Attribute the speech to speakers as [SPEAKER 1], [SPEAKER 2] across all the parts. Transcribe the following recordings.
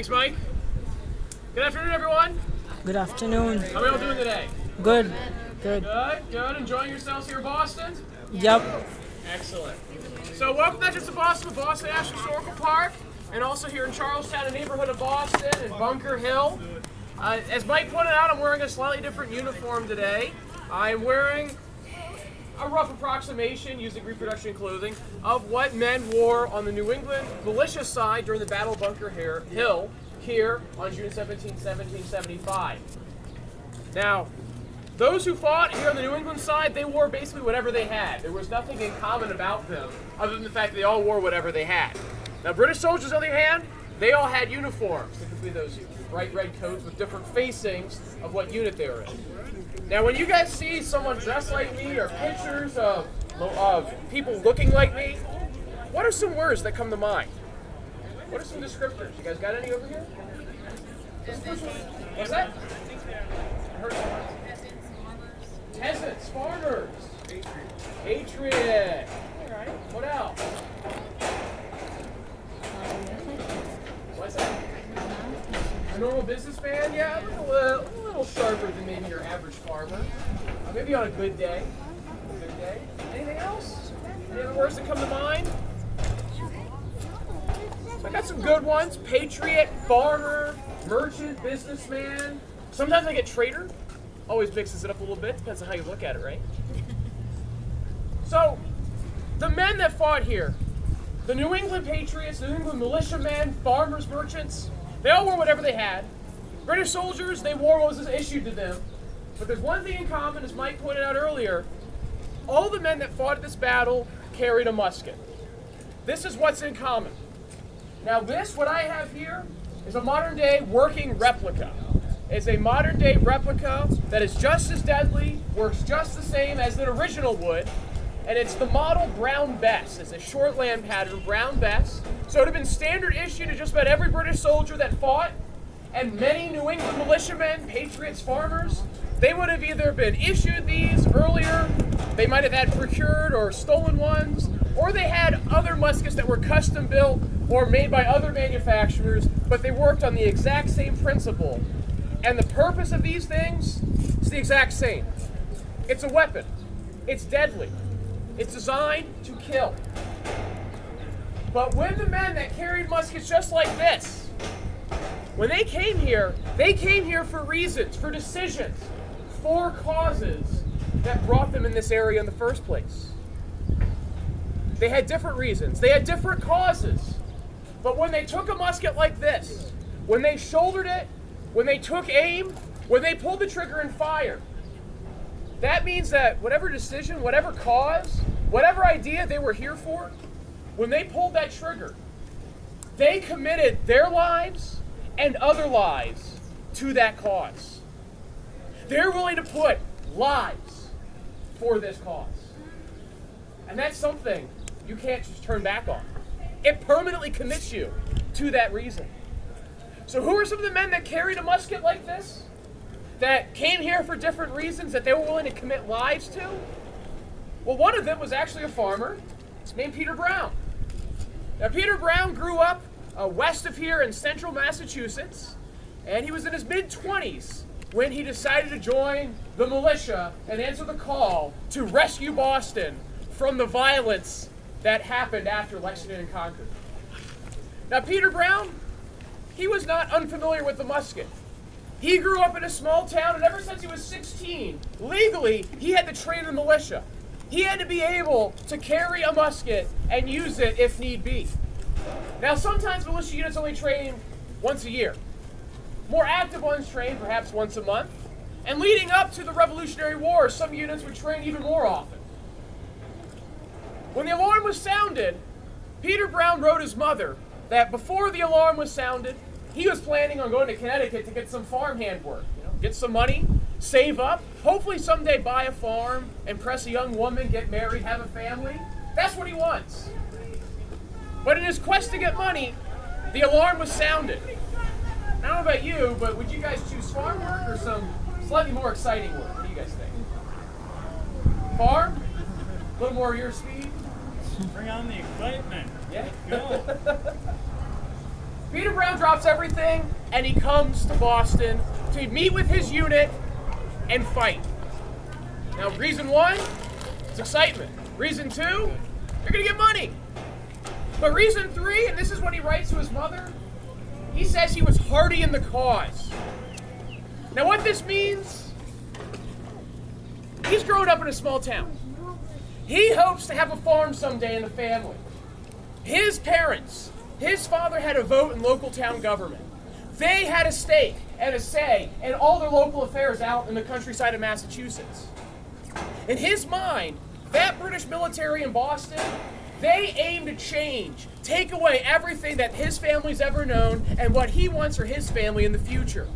[SPEAKER 1] Thanks, Mike. Good afternoon, everyone.
[SPEAKER 2] Good afternoon.
[SPEAKER 1] How are we all doing today?
[SPEAKER 2] Good. Good.
[SPEAKER 1] Good. Enjoying yourselves here in Boston?
[SPEAKER 2] Yep.
[SPEAKER 1] Excellent. So welcome not just to Boston, but Boston National Historical Park, and also here in Charlestown, a neighborhood of Boston, and Bunker Hill. As Mike pointed out, I'm wearing a slightly different uniform today. I'm wearing a rough approximation, using reproduction clothing, of what men wore on the New England militia side during the Battle of Bunker Hill here on June 17, 1775. Now, those who fought here on the New England side, they wore basically whatever they had. There was nothing in common about them, other than the fact that they all wore whatever they had. Now, British soldiers, on the other hand, they all had uniforms, typically those bright red coats with different facings of what unit they were in. Now, when you guys see someone dressed like me or pictures of people looking like me, what are some words that come to mind? What are some descriptors? You guys got any over here? What's that? I heard someone. Peasants, farmers. Patriot. All right. What else? What's that? A normal businessman? Yeah, a little sharper than maybe your average farmer. Maybe on a good day. Anything else? Any other words that come to mind? So I got some good ones. Patriot, farmer, merchant, businessman. Sometimes I get trader. Always mixes it up a little bit. Depends on how you look at it, right? So, the men that fought here, the New England Patriots, the New England militiamen, farmers, merchants, they all wore whatever they had. British soldiers, they wore what was issued to them. But there's one thing in common, as Mike pointed out earlier. All the men that fought at this battle carried a musket. This is what's in common. Now this, what I have here, is a modern day working replica. It's a modern day replica that is just as deadly, works just the same as the original would, and it's the model Brown Bess. It's a short land pattern, Brown Bess. So it would have been standard issue to just about every British soldier that fought, and many New England militiamen, patriots, farmers, they would have either been issued these earlier, they might have had procured or stolen ones, or they had other muskets that were custom built or made by other manufacturers, but they worked on the exact same principle. And the purpose of these things is the exact same. It's a weapon. It's deadly. It's designed to kill. But when the men that carried muskets just like this, when they came here for reasons, for decisions, for causes that brought them in this area in the first place. They had different reasons. They had different causes. But when they took a musket like this, when they shouldered it, when they took aim, when they pulled the trigger and fired, that means that whatever decision, whatever cause, whatever idea they were here for, when they pulled that trigger, they committed their lives and other lives to that cause. They're willing to put lives for this cause. And that's something you can't just turn back on. It permanently commits you to that reason. So who are some of the men that carried a musket like this? That came here for different reasons that they were willing to commit lives to? Well, one of them was actually a farmer. It's named Peter Brown. Now, Peter Brown grew up west of here in central Massachusetts, and he was in his mid-20s when he decided to join the militia and answer the call to rescue Boston from the violence that happened after Lexington and Concord. Now, Peter Brown, he was not unfamiliar with the musket. He grew up in a small town, and ever since he was 16, legally, he had to train in the militia. He had to be able to carry a musket and use it if need be. Now, sometimes militia units only train once a year. More active ones train perhaps once a month. And leading up to the Revolutionary War, some units would train even more often. When the alarm was sounded, Peter Brown wrote his mother that before the alarm was sounded, he was planning on going to Connecticut to get some farmhand work, get some money, save up, hopefully someday buy a farm, impress a young woman, get married, have a family. That's what he wants. But in his quest to get money, the alarm was sounded. I don't know about you, but would you guys choose farm work or some slightly more exciting work? What do you guys think? Farm? A little more your speed?
[SPEAKER 3] Bring on the excitement.
[SPEAKER 1] Yeah.
[SPEAKER 3] Go.
[SPEAKER 1] Peter Brown drops everything and he comes to Boston to meet with his unit and fight. Now, reason one, it's excitement. Reason two, you're gonna get money. But reason three, and this is what he writes to his mother, he says he was hearty in the cause. Now what this means, he's grown up in a small town. He hopes to have a farm someday in the family. His parents, his father had a vote in local town government. They had a stake and a say in all their local affairs out in the countryside of Massachusetts. In his mind, that British military in Boston, they aim to change, take away everything that his family's ever known and what he wants for his family in the future.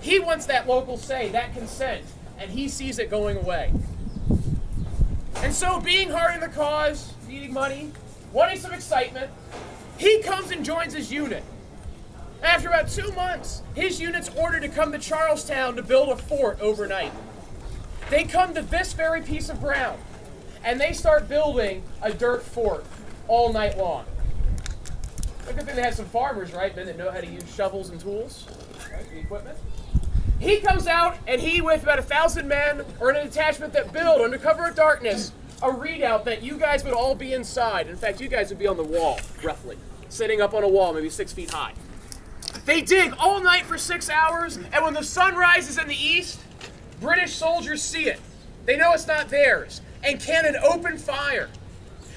[SPEAKER 1] He wants that local say, that consent, and he sees it going away. And so, being hard in the cause, needing money, wanting some excitement, he comes and joins his unit. After about 2 months, his unit's ordered to come to Charlestown to build a fort overnight. They come to this very piece of ground, and they start building a dirt fort all night long. A good thing they had some farmers, right, men that know how to use shovels and tools, right, the equipment. He comes out, and he, with about 1,000 men, are in a detachment that build, under cover of darkness, a redoubt that you guys would all be inside. In fact, you guys would be on the wall, roughly, sitting up on a wall, maybe 6 feet high. They dig all night for 6 hours, and when the sun rises in the east, British soldiers see it. They know it's not theirs, and cannon open fire.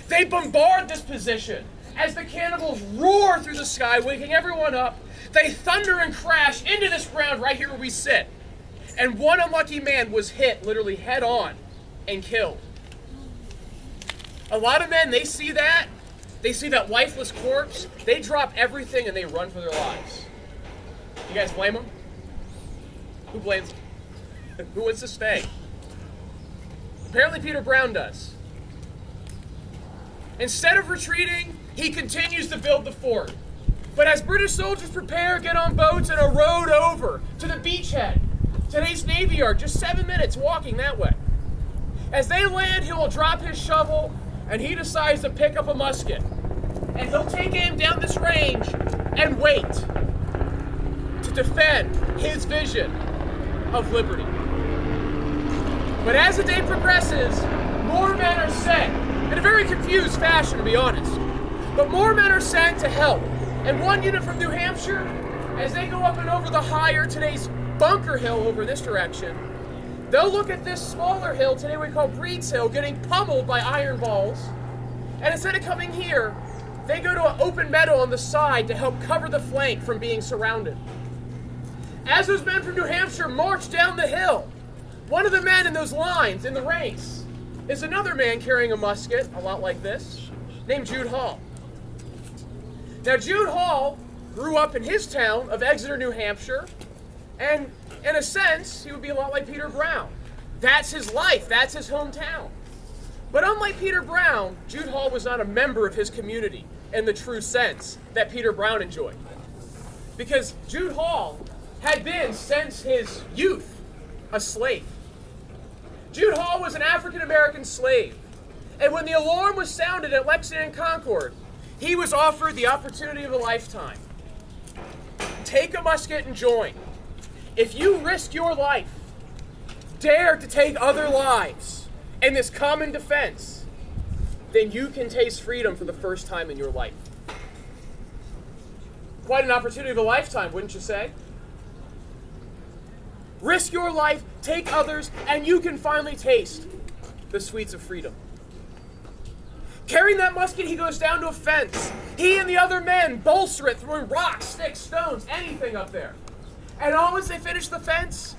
[SPEAKER 1] They bombard this position. As the cannonballs roar through the sky, waking everyone up, they thunder and crash into this ground right here where we sit. And one unlucky man was hit literally head on and killed. A lot of men, they see that lifeless corpse, they drop everything and they run for their lives. You guys blame them? Who blames them? Who wants to stay? Apparently Peter Brown does. Instead of retreating, he continues to build the fort. But as British soldiers prepare, get on boats and are rowed over to the beachhead, today's Navy Yard, just 7 minutes walking that way. As they land, he will drop his shovel and he decides to pick up a musket. And he'll take aim down this range and wait to defend his vision of liberty. But as the day progresses, more men are sent, in a very confused fashion to be honest, but more men are sent to help. And one unit from New Hampshire, as they go up and over the higher, today's Bunker Hill over this direction, they'll look at this smaller hill, today we call Breed's Hill, getting pummeled by iron balls. And instead of coming here, they go to an open meadow on the side to help cover the flank from being surrounded. As those men from New Hampshire march down the hill, one of the men in those lines, in the ranks, is another man carrying a musket, a lot like this, named Jude Hall. Now, Jude Hall grew up in his town of Exeter, New Hampshire, and in a sense, he would be a lot like Peter Brown. That's his life, that's his hometown. But unlike Peter Brown, Jude Hall was not a member of his community in the true sense that Peter Brown enjoyed. Because Jude Hall had been, since his youth, a slave. Jude Hall was an African-American slave. And when the alarm was sounded at Lexington and Concord, he was offered the opportunity of a lifetime. Take a musket and join. If you risk your life, dare to take other lives in this common defense, then you can taste freedom for the first time in your life. Quite an opportunity of a lifetime, wouldn't you say? Risk your life, take others, and you can finally taste the sweets of freedom. Carrying that musket, he goes down to a fence. He and the other men bolster it, throwing rocks, sticks, stones, anything up there. And all as they finish the fence,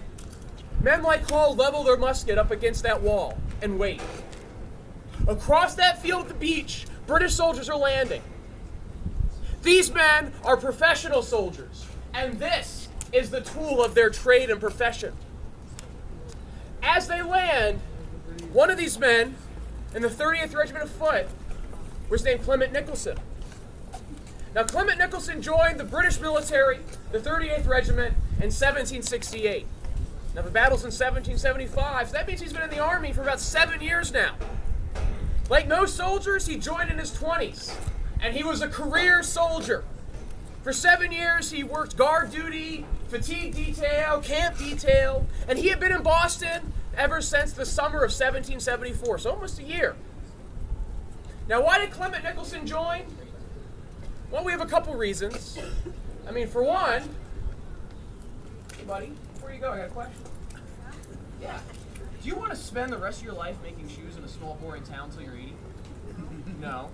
[SPEAKER 1] men like Hall level their musket up against that wall and wait. Across that field at the beach, British soldiers are landing. These men are professional soldiers, and this is the tool of their trade and profession. As they land, one of these men in the 38th Regiment of Foot was named Clement Nicholson. Now, Clement Nicholson joined the British military, the 38th Regiment, in 1768. Now, the battle's in 1775, so that means he's been in the Army for about 7 years now. Like most soldiers, he joined in his 20s, and he was a career soldier. For 7 years, he worked guard duty, fatigue detail, camp detail, and he had been in Boston ever since the summer of 1774, so almost a year. Now, why did Clement Nicholson join? Well, we have a couple reasons. I mean, for one, hey buddy, before you go, I got a question. Yeah. Do you want to spend the rest of your life making shoes in a small, boring town until you're 80? No.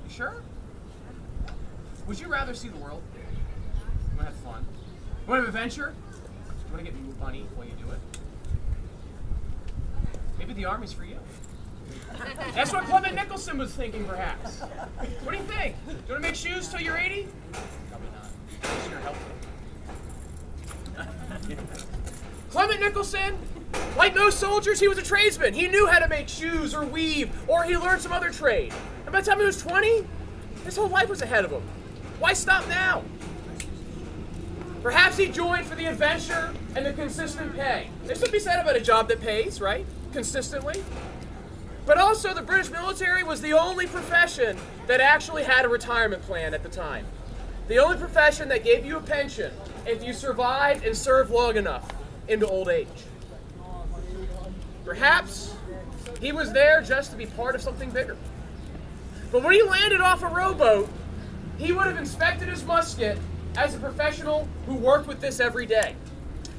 [SPEAKER 1] You sure? Would you rather see the world? You want to have fun? You want to have adventure? You want to get money while you do it? Maybe the army's for you. That's what Clement Nicholson was thinking, perhaps. What do you think? Do you want to make shoes till you're 80? Probably not. Unless you're healthy. Clement Nicholson, like most soldiers, he was a tradesman. He knew how to make shoes or weave, or he learned some other trade. And by the time he was 20, his whole life was ahead of him. Why stop now? Perhaps he joined for the adventure and the consistent pay. There's something to be said about a job that pays, right? Consistently. But also, the British military was the only profession that actually had a retirement plan at the time. The only profession that gave you a pension if you survived and served long enough into old age. Perhaps he was there just to be part of something bigger. But when he landed off a rowboat, he would have inspected his musket as a professional who worked with this every day.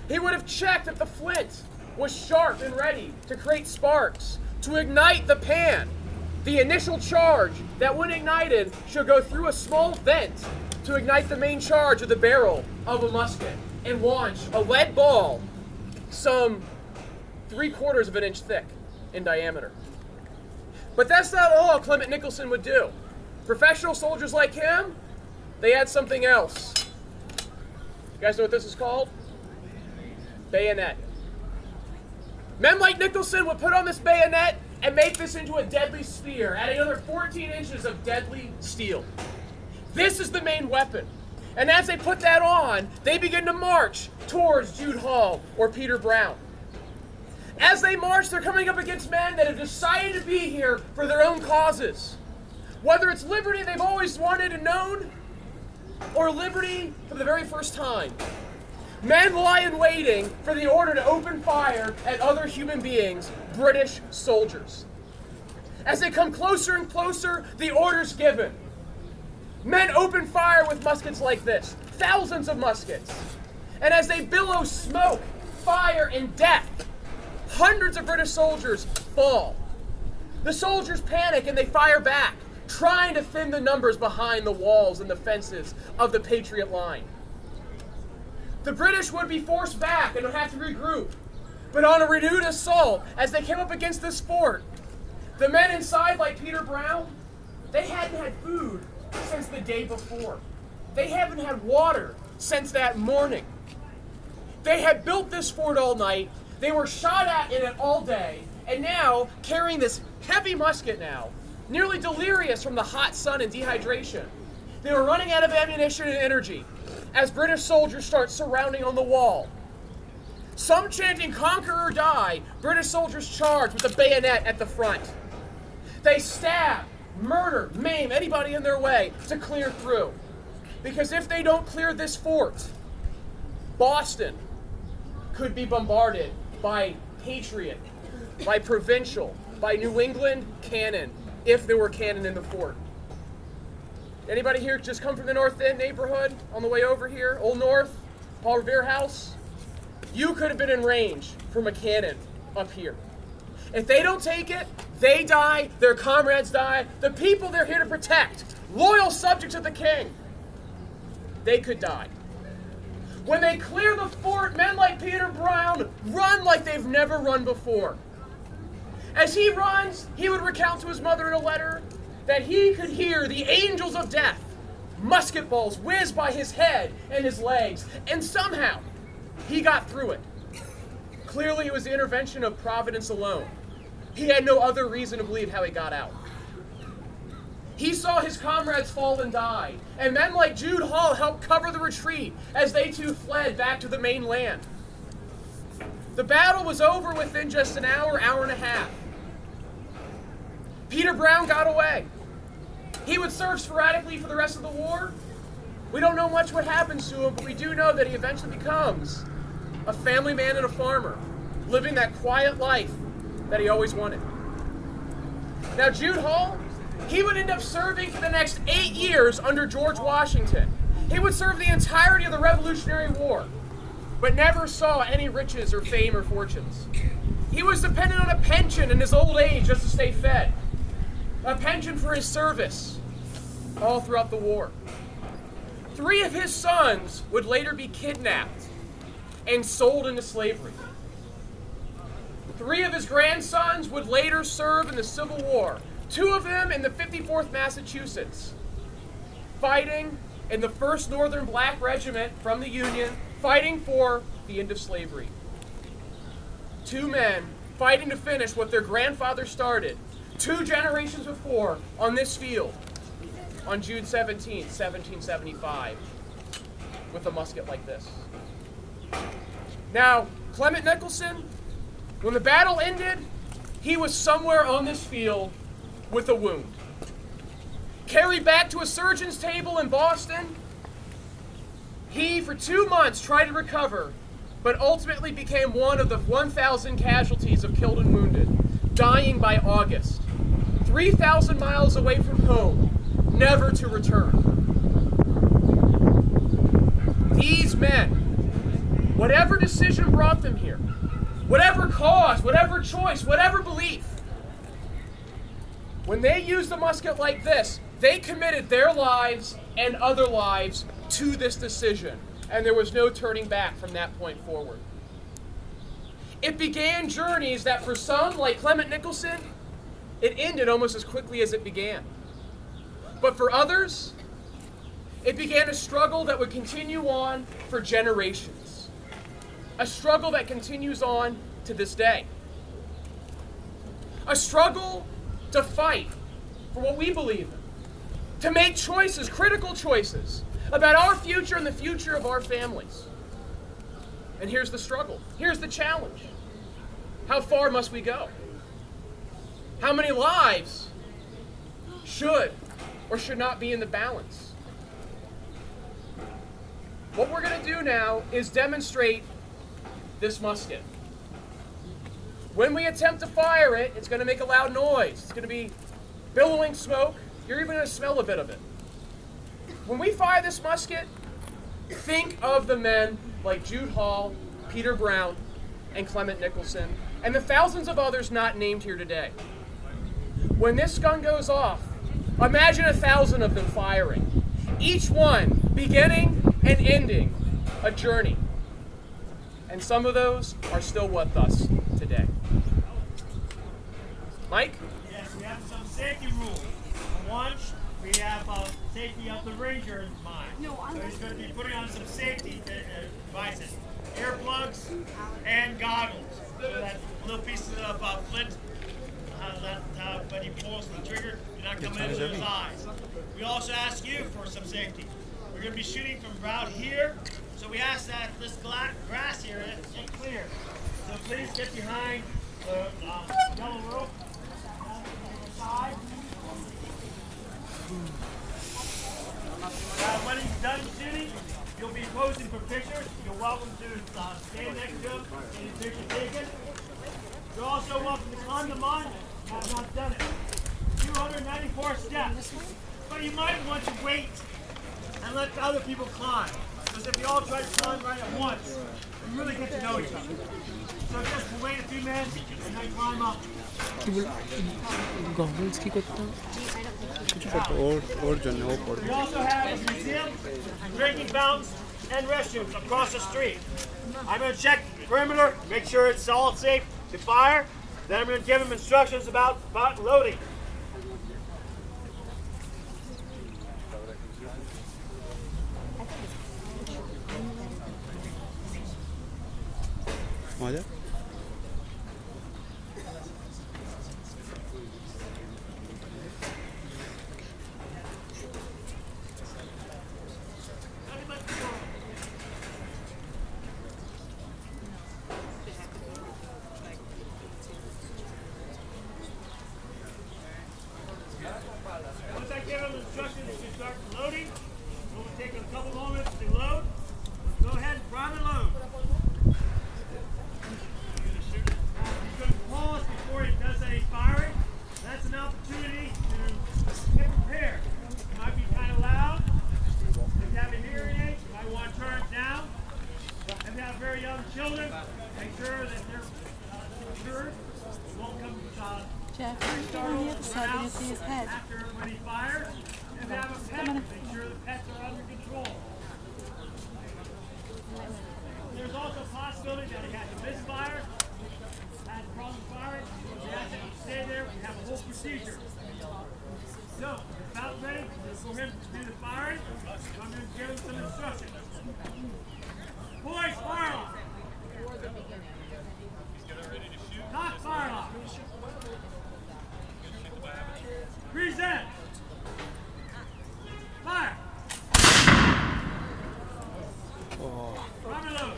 [SPEAKER 1] He would have checked that the flint was sharp and ready to create sparks, to ignite the pan. The initial charge that, when ignited, should go through a small vent to ignite the main charge of the barrel of a musket and launch a lead ball some 3/4 of an inch thick in diameter. But that's not all Clement Nicholson would do. Professional soldiers like him, they had something else. You guys know what this is called? Bayonet. Men like Nicholson would put on this bayonet and make this into a deadly spear, adding another 14 inches of deadly steel. This is the main weapon. And as they put that on, they begin to march towards Jude Hall or Peter Brown. As they march, they're coming up against men that have decided to be here for their own causes. Whether it's liberty they've always wanted and known, or liberty for the very first time. Men lie in waiting for the order to open fire at other human beings, British soldiers. As they come closer and closer, the order's given. Men open fire with muskets like this, thousands of muskets. And as they billow smoke, fire, and death, hundreds of British soldiers fall. The soldiers panic and they fire back, trying to thin the numbers behind the walls and the fences of the Patriot line. The British would be forced back and would have to regroup. But on a renewed assault, as they came up against this fort, the men inside, like Peter Brown, they hadn't had food since the day before. They haven't had water since that morning. They had built this fort all night. They were shot at in it all day. And now, carrying this heavy musket now, nearly delirious from the hot sun and dehydration, they were running out of ammunition and energy as British soldiers start surrounding on the wall. Some chanting "Conquer or Die," British soldiers charge with a bayonet at the front. They stab, murder, maim anybody in their way to clear through. Because if they don't clear this fort, Boston could be bombarded by Patriot, by Provincial, by New England cannon, if there were cannon in the fort. Anybody here just come from the North End neighborhood on the way over here? Old North, Paul Revere House? You could have been in range from a cannon up here. If they don't take it, they die, their comrades die, the people they're here to protect, loyal subjects of the king, they could die. When they clear the fort, men like Peter Brown run like they've never run before. As he runs, he would recount to his mother in a letter that he could hear the angels of death, musket balls whiz by his head and his legs, and somehow he got through it. Clearly it was the intervention of Providence alone. He had no other reason to believe how he got out. He saw his comrades fall and die, and men like Jude Hall helped cover the retreat as they too fled back to the mainland. The battle was over within just an hour, hour and a half. Peter Brown got away. He would serve sporadically for the rest of the war, We don't know much what happens to him, but we do know that he eventually becomes a family man and a farmer, living that quiet life that he always wanted. Now, Jude Hall, he would end up serving for the next 8 years under George Washington. He would serve the entirety of the Revolutionary War, but never saw any riches or fame or fortunes. He was dependent on a pension in his old age just to stay fed. A pension for his service all throughout the war. 3 of his sons would later be kidnapped and sold into slavery. 3 of his grandsons would later serve in the Civil War. 2 of them in the 54th Massachusetts, fighting in the 1st Northern Black Regiment from the Union, fighting for the end of slavery. 2 men fighting to finish what their grandfather started 2 generations before on this field on June 17, 1775, with a musket like this. Now, Clement Nicholson, when the battle ended, he was somewhere on this field with a wound. Carried back to a surgeon's table in Boston, he, for 2 months, tried to recover, but ultimately became one of the 1,000 casualties of killed and wounded, dying by August. 3,000 miles away from home, never to return. These men, whatever decision brought them here, whatever cause, whatever choice, whatever belief, when they used a musket like this, they committed their lives and other lives to this decision, and there was no turning back from that point forward. It began journeys that for some, like Clement Nicholson, it ended almost as quickly as it began. But for others, it began a struggle that would continue on for generations. A struggle that continues on to this day. A struggle to fight for what we believe in. To make choices, critical choices, about our future and the future of our families. And here's the struggle. Here's the challenge. How far must we go? How many lives should or should not be in the balance? What we're going to do now is demonstrate this musket. When we attempt to fire it, it's going to make a loud noise. It's going to be billowing smoke. You're even going to smell a bit of it. When we fire this musket, think of the men like Jude Hall, Peter Brown, and Clement Nicholson, and the thousands of others not named here today. When this gun goes off, imagine 1,000 of them firing, each one beginning and ending a journey. And some of those are still with us today. Mike?
[SPEAKER 3] Yes, we have some safety rules. For one, we have safety of the ranger in mind. So he's going to be putting on some safety devices. Earplugs and goggles. So that little pieces of flint that when he pulls the trigger, you're not coming into his eyes. We also ask you for some safety. We're going to be shooting from about here, so we ask that this grass here is clear. So please get behind the yellow rope. Side. When he's done shooting, you'll be posing for pictures. You're welcome to stand next to him and get a picture taken. You're also welcome to climb the monument. You have not done it. 294 steps. But you might want to wait and let the other people climb. Because if we all try to climb right at once, we really get to know each other. So just wait a few minutes and then climb up.
[SPEAKER 2] Governments की करता
[SPEAKER 3] We also have a museum, drinking fountains, and restrooms across the street. I'm going to check the perimeter, make sure it's all safe to fire. Then I'm going to give them instructions about loading. Once I give them instructions to start loading, we'll take a couple moments to load. Go ahead and prime and load. He's going to pause before he does any firing. That's an opportunity to get prepared. It might be kind of loud. If you have a hearing aid, you might want to turn it down. If you have very young children, make sure that they're insured. It won't come
[SPEAKER 4] Jeff, get on the other side, you can see his head.
[SPEAKER 3] after when he fires. If you have a pet, make sure the pets are under control. There's also a possibility that he has a misfire, has problems firing. We ask that you stay there. We have a whole procedure. So, if about ready for him to do the firing, I'm going to give him some instructions. Boys, fire off. Cock, fire off. Present. Fire. Prime and load.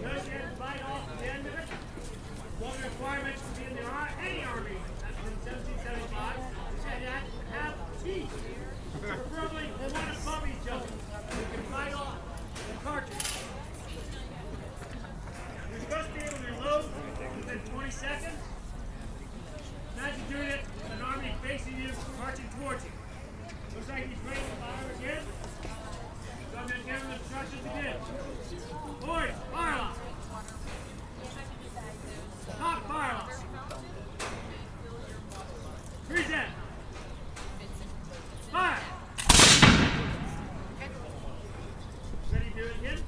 [SPEAKER 3] Just get the bite off at the end of it. One of the requirements to be in any army from 1775 is that you have teeth. Preferably, they want to bump each other. You can bite off the cartridge. You're supposed to be able to load within 20 seconds. Imagine doing it with an army facing you, marching towards you. Looks like he's ready to fire again. So I'm going to give him instructions again. Boys, fire off. Cock, fire off. Present. Fire. Ready to do it again?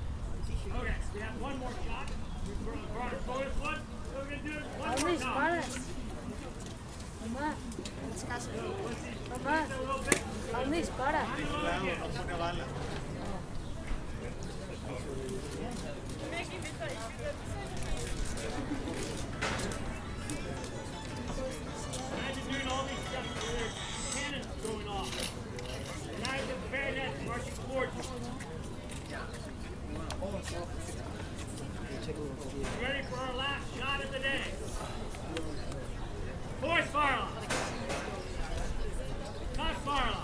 [SPEAKER 3] Okay, we have one more shot. We brought a bonus one. So we're going to do it one more time.
[SPEAKER 4] Mamá,
[SPEAKER 3] Just a little bit.
[SPEAKER 4] ¿dónde dispara?
[SPEAKER 3] Imagine doing all these steps where there's cannons going off. And now the bayonets marching towards you. Ready for our last shot of the day. Boys, fire off. Cock, fire off.